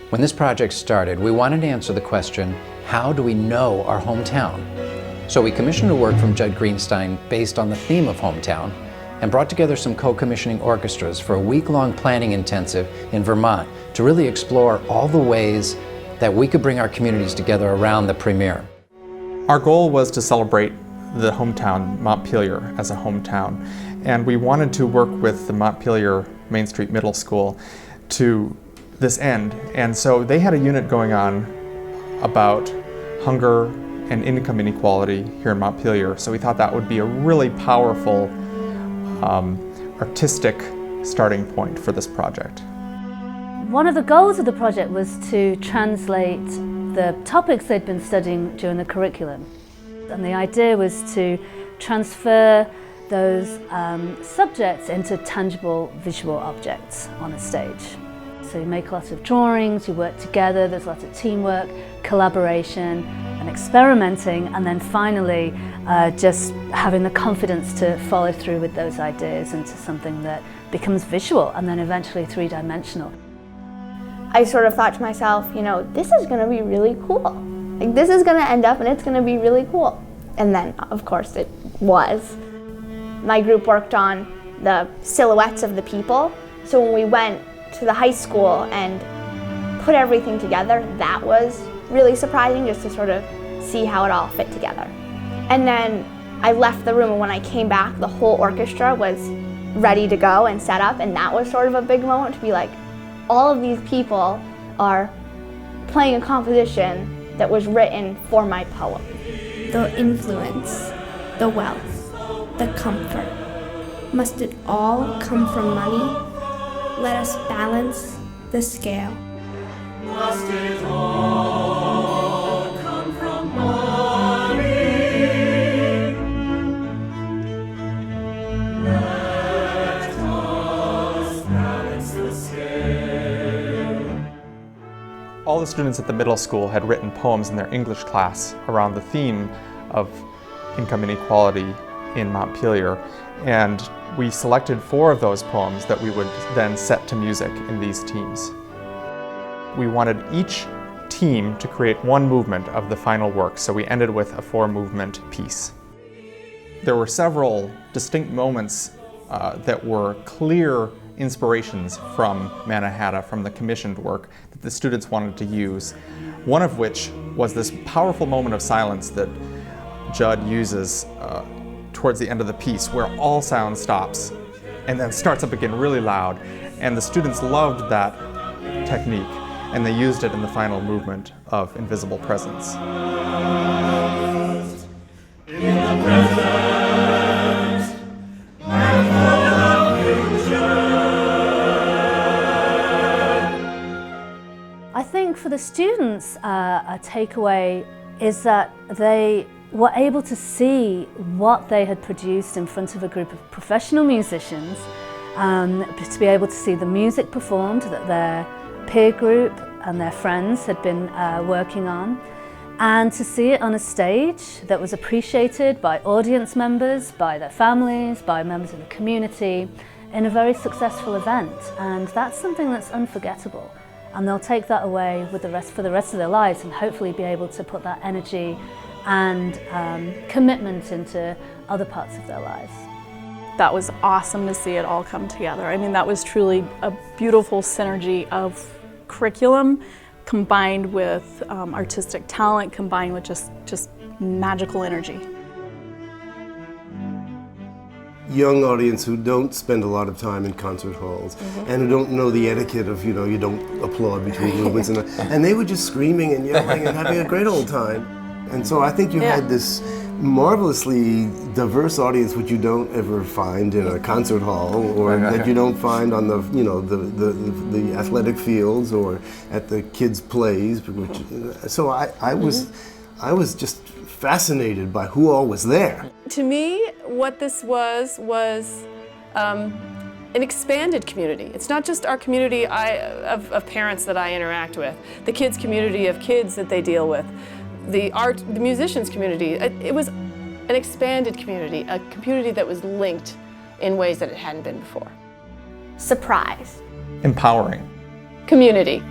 When this project started, we wanted to answer the question, how do we know our hometown? So we commissioned a work from Judd Greenstein based on the theme of hometown and brought together some co-commissioning orchestras for a week-long planning intensive in Vermont to really explore all the ways that we could bring our communities together around the premiere. Our goal was to celebrate the hometown, Montpelier, as a hometown. And we wanted to work with the Montpelier Main Street Middle School to this end. And so they had a unit going on about hunger and income inequality here in Montpelier. So we thought that would be a really powerful artistic starting point for this project. One of the goals of the project was to translate the topics they'd been studying during the curriculum. And the idea was to transfer those subjects into tangible visual objects on a stage. So you make lots of drawings, you work together, there's lots of teamwork, collaboration and experimenting, and then finally just having the confidence to follow through with those ideas into something that becomes visual and then eventually three-dimensional. I sort of thought to myself, you know, this is going to be really cool. Like, this is going to end up and it's going to be really cool. And then, of course, it was. My group worked on the silhouettes of the people, so when we went to the high school and put everything together, that was really surprising, just to sort of see how it all fit together. And then I left the room, and when I came back, the whole orchestra was ready to go and set up, and that was sort of a big moment to be like, all of these people are playing a composition that was written for my poem. The influence, the wealth, the comfort, must it all come from money? Let us balance the scale. Must it all come from money? Let us balance the scale. All the students at the middle school had written poems in their English class around the theme of income inequality in Montpelier, and we selected 4 of those poems that we would then set to music in these teams. We wanted each team to create one movement of the final work, so we ended with a 4-movement piece. There were several distinct moments that were clear inspirations from Mannahatta, from the commissioned work that the students wanted to use. One of which was this powerful moment of silence that Judd uses towards the end of the piece, where all sound stops and then starts up again really loud. And the students loved that technique, and they used it in the final movement of Invisible Presence. I think for the students, a takeaway is that they were able to see what they had produced in front of a group of professional musicians, to be able to see the music performed that their peer group and their friends had been working on, and to see it on a stage that was appreciated by audience members, by their families, by members of the community, in a very successful event. And that's something that's unforgettable. And they'll take that away with for the rest of their lives, and hopefully be able to put that energy and commitment into other parts of their lives. That was awesome to see it all come together. I mean, that was truly a beautiful synergy of curriculum combined with artistic talent, combined with just magical energy. Young audience who don't spend a lot of time in concert halls and who don't know the etiquette of, you don't applaud between movements, and they were just screaming and yelling and having a great old time. And so I think you had this marvelously diverse audience, which you don't ever find in a concert hall, or that you don't find on the the athletic fields or at the kids' plays. So I was just fascinated by who all was there. To me, what this was an expanded community. It's not just our community of parents that I interact with, the kids' community of kids that they deal with, the musicians' community. It was an expanded community, a community that was linked in ways that it hadn't been before. Surprise. Empowering. Community.